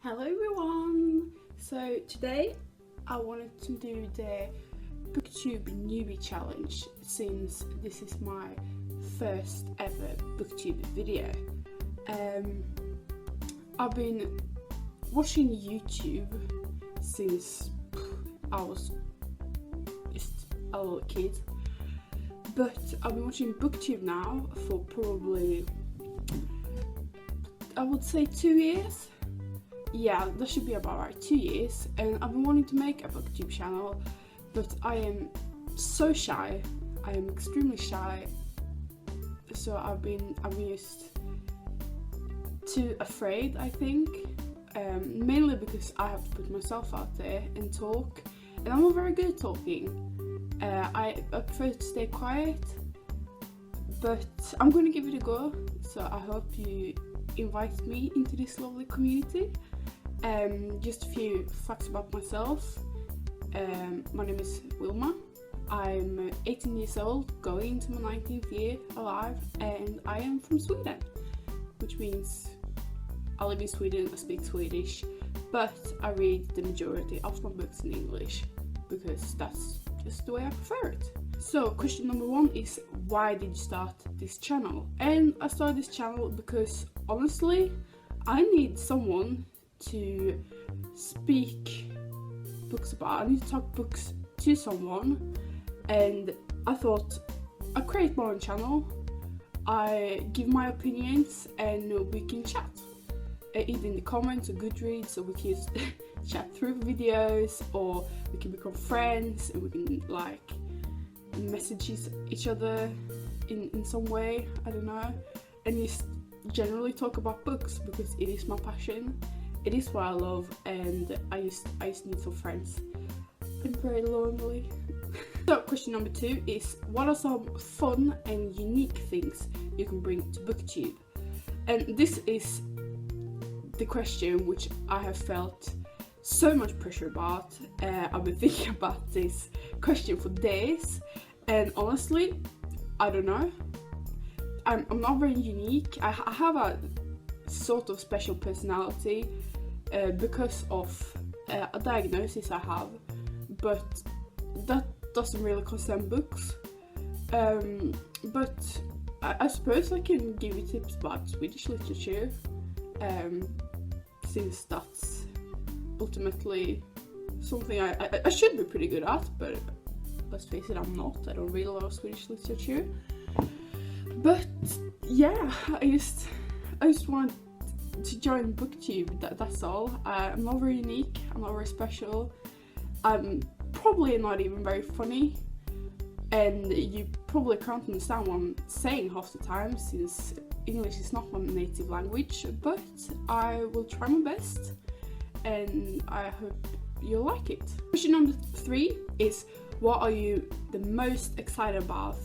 Hello everyone! So today I wanted to do the Booktube Newbie Challenge since this is my first ever Booktube video. I've been watching YouTube since I was just a little kid, but I've been watching Booktube now for probably, I would say 2 years. Yeah, that should be about right, 2 years, and I've been wanting to make a Booktube channel, but I am so shy. I am extremely shy, so I've been just too afraid, I think, mainly because I have to put myself out there and talk, and I'm not very good at talking. I prefer to stay quiet, but I'm going to give it a go, so I hope you invite me into this lovely community. Just a few facts about myself. My name is Wilma. I'm 18 years old, going into my 19th year alive, and I am from Sweden, which means I live in Sweden, I speak Swedish, but I read the majority of my books in English because that's just the way I prefer it. So question number 1 is, why did you start this channel? And I started this channel because honestly I need someone to speak books about. I need to talk books to someone, and I thought I'd create my own channel. I give my opinions and we can chat, either in the comments or Goodreads, or we can chat through videos, or we can become friends and we can like message each other in some way, I don't know, and just generally talk about books because it is my passion. It is what I love, and I just need some friends. I'm very lonely. So question number 2 is, what are some fun and unique things you can bring to Booktube? And this is the question which I have felt so much pressure about. I've been thinking about this question for days, and honestly, I don't know. I'm not very unique. I have a sort of special personality because of a diagnosis I have, but that doesn't really concern books. But I suppose I can give you tips about Swedish literature, since that's ultimately something I should be pretty good at, but let's face it, I'm not. I don't read a lot of Swedish literature. But yeah, I just want to join Booktube, that's all. I'm not very unique, I'm not very special, I'm probably not even very funny, and you probably can't understand what I'm saying half the time since English is not my native language, but I will try my best and I hope you'll like it. Question number 3 is, what are you the most excited about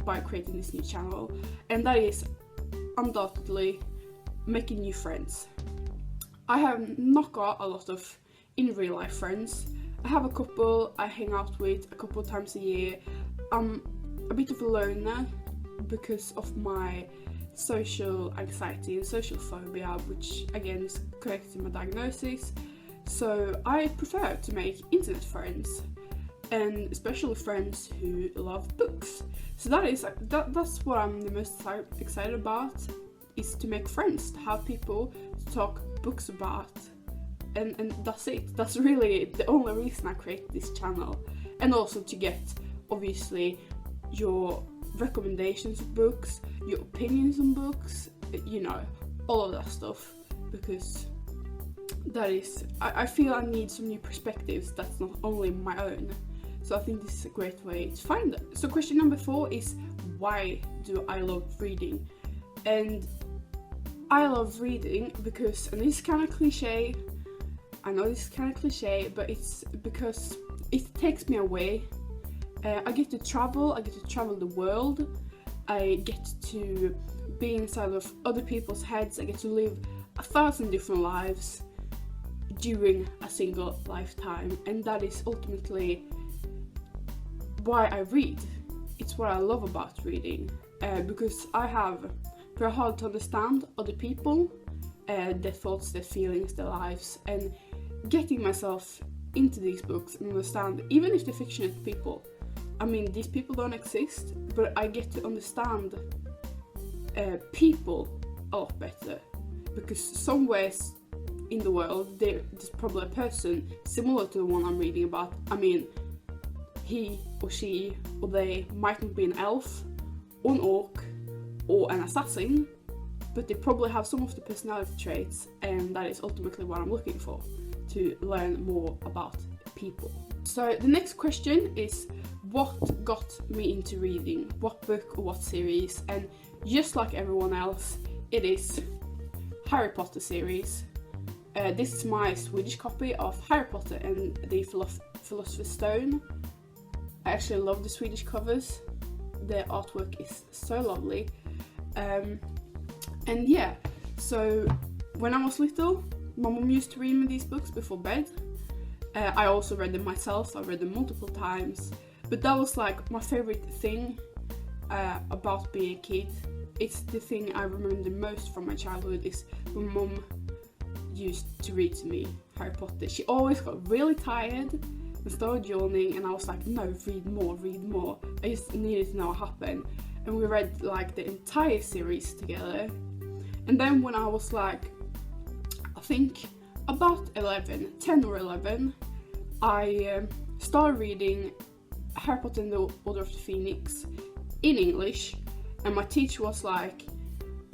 by creating this new channel? And that is undoubtedly making new friends. I have not got a lot of in real life friends. I have a couple I hang out with a couple of times a year. I'm a bit of a loner because of my social anxiety and social phobia, which again is connected to my diagnosis. So I prefer to make internet friends, and especially friends who love books. So that's what I'm the most excited about, is to make friends, to have people to talk books about, and that's it. That's really the only reason I created this channel, and also to get obviously your recommendations of books, your opinions on books, you know, all of that stuff, because that is, I feel I need some new perspectives that's not only my own. So I think this is a great way to find them. So question number 4 is, why do I love reading? And I love reading because, and this is kind of cliche, I know this is kind of cliche, but it's because it takes me away. I get to travel the world, I get to be inside of other people's heads, I get to live 1,000 different lives during a single lifetime, and that is ultimately why I read. It's what I love about reading, because I have very hard to understand other people, their thoughts, their feelings, their lives, and getting myself into these books and understand, even if they're fictional people, I mean, these people don't exist, but I get to understand people a lot better, because somewhere in the world there's probably a person similar to the one I'm reading about. I mean, he or she or they mightn't be an elf or an orc or an assassin, but they probably have some of the personality traits, and that is ultimately what I'm looking for, to learn more about people. So the next question is, what got me into reading? What book or what series? And just like everyone else, it is Harry Potter series. This is my Swedish copy of Harry Potter and the Philosopher's Stone. I actually love the Swedish covers. Their artwork is so lovely. And yeah, so when I was little, my mum used to read me these books before bed. I also read them myself. I read them multiple times. But that was like my favorite thing about being a kid. It's the thing I remember the most from my childhood, is when mum used to read to me Harry Potter. She always got really tired and started yawning, and I was like, no, read more, read more. I just needed to know what happened. And we read like the entire series together. And then when I was like, I think about 10 or 11, I started reading Harry Potter and the Order of the Phoenix in English, and my teacher was like,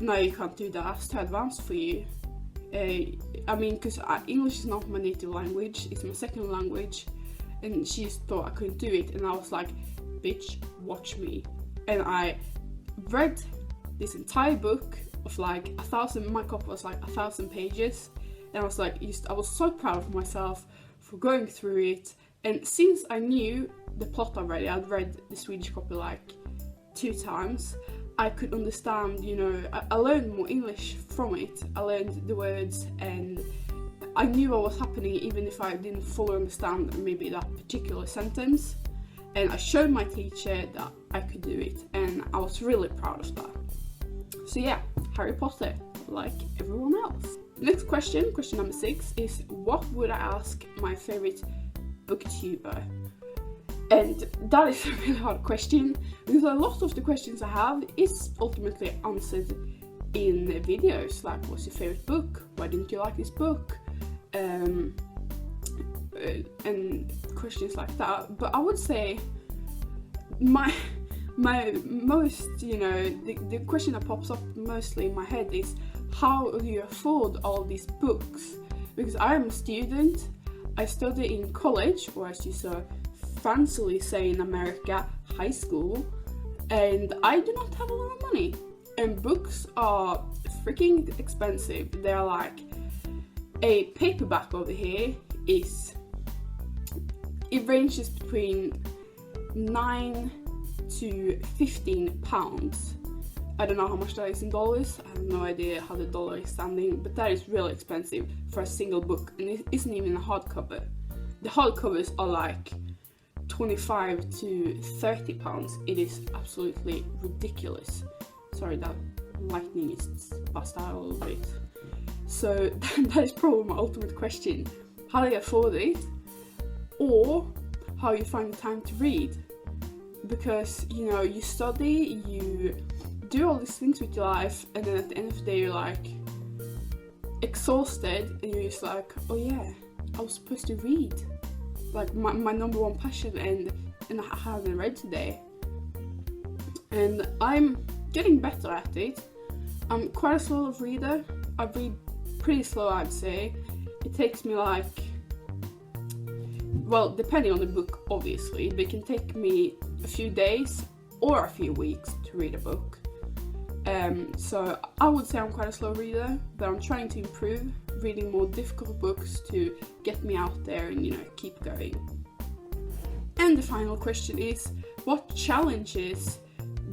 no, you can't do that, it's too advanced for you. I mean, because English is not my native language, it's my second language, and she just thought I couldn't do it, and I was like, bitch, watch me. And I read this entire book of like 1,000, my copy was like 1,000 pages, and I was like, I was so proud of myself for going through it. And since I knew the plot already, I'd read the Swedish copy like 2 times, I could understand, you know, I learned more English from it. I learned the words, and I knew what was happening even if I didn't fully understand maybe that particular sentence. And I showed my teacher that I could do it, and I was really proud of that. So yeah, Harry Potter, like everyone else. Next question, question number 6, is what would I ask my favorite booktuber? And that is a really hard question, because a lot of the questions I have is ultimately answered in videos, like what's your favorite book, why didn't you like this book, and questions like that. But I would say my most, you know, the question that pops up mostly in my head is, how do you afford all these books? Because I am a student, I study in college, or as you so fancily say in America, high school, and I do not have a lot of money. And books are freaking expensive. They're like, a paperback over here it ranges between 9 to 15 pounds. I don't know how much that is in dollars. I have no idea how the dollar is standing, but that is really expensive for a single book, and it isn't even a hardcover. The hardcovers are like 25 to 30 pounds. It is absolutely ridiculous. Sorry, that lightning is passed out a little bit. So that is probably my ultimate question. How do you afford it? Or how you find the time to read? Because, you know, you study, you do all these things with your life, and then at the end of the day you're like exhausted, and you're just like, oh yeah, I was supposed to read, like my number one passion, and I haven't read today. And I'm getting better at it. I'm quite a slow reader. I read pretty slow, I'd say. It takes me like, well, depending on the book obviously, but it can take me a few days or a few weeks to read a book. So I would say I'm quite a slow reader, but I'm trying to improve, reading more difficult books to get me out there and, you know, keep going. And the final question is, what challenges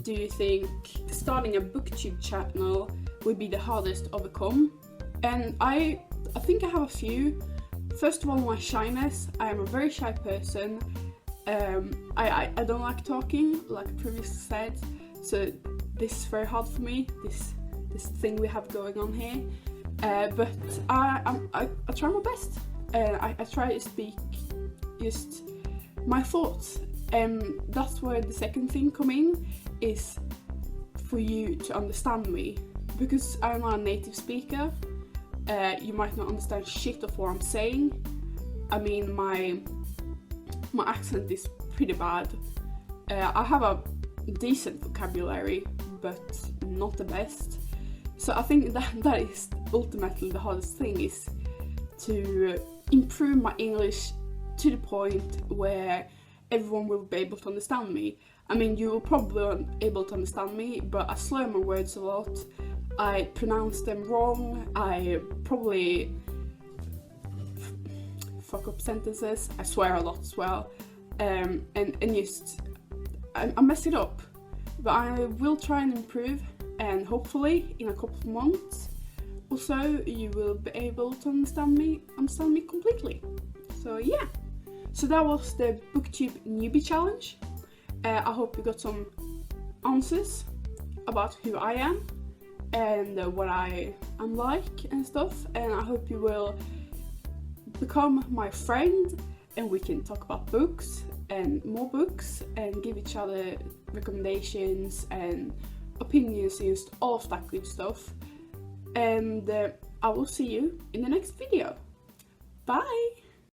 do you think starting a booktube channel would be the hardest to overcome? And I think I have a few. First of all, my shyness. I am a very shy person. I don't like talking, like I previously said, so this is very hard for me, this thing we have going on here. but I try my best, and I try to speak just my thoughts, and that's where the second thing come in, is for you to understand me, because I'm not a native speaker. You might not understand shit of what I'm saying. I mean, my accent is pretty bad. I have a decent vocabulary, but not the best. So I think that is ultimately the hardest thing, is to improve my English to the point where everyone will be able to understand me. I mean, you will probably be able to understand me, but I slur my words a lot. I pronounce them wrong. I probably fuck up sentences. I swear a lot as well. And just I mess it up. But I will try and improve, and hopefully in a couple of months or so you will be able to understand me completely. So yeah. So that was the Booktube Newbie Challenge. I hope you got some answers about who I am and what I am like and stuff, and I hope you will become my friend and we can talk about books and more books and give each other recommendations and opinions and just all of that good stuff. And I will see you in the next video. Bye!